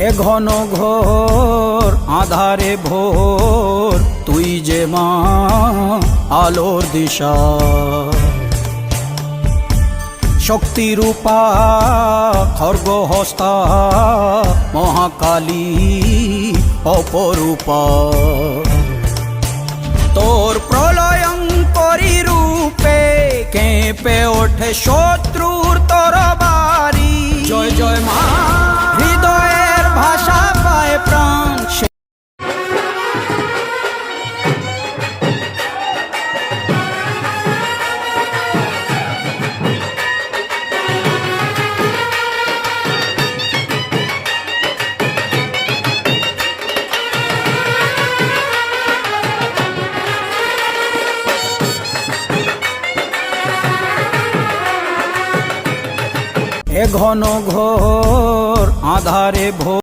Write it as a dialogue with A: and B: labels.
A: এ ঘন ঘোর আধারে ভোর তুই যে মা আলোর দিশা, শক্তিরূপা খর্গহস্তা মহাকালী অপরূপা। তোর প্রলয়ঙ্করী রূপে কেঁপে ওঠে শত্রুর তরবারি। জয় জয় মা, হৃদয়ের ভাষা পায় প্রাণ। এ ঘন ঘোর আধারে ভোর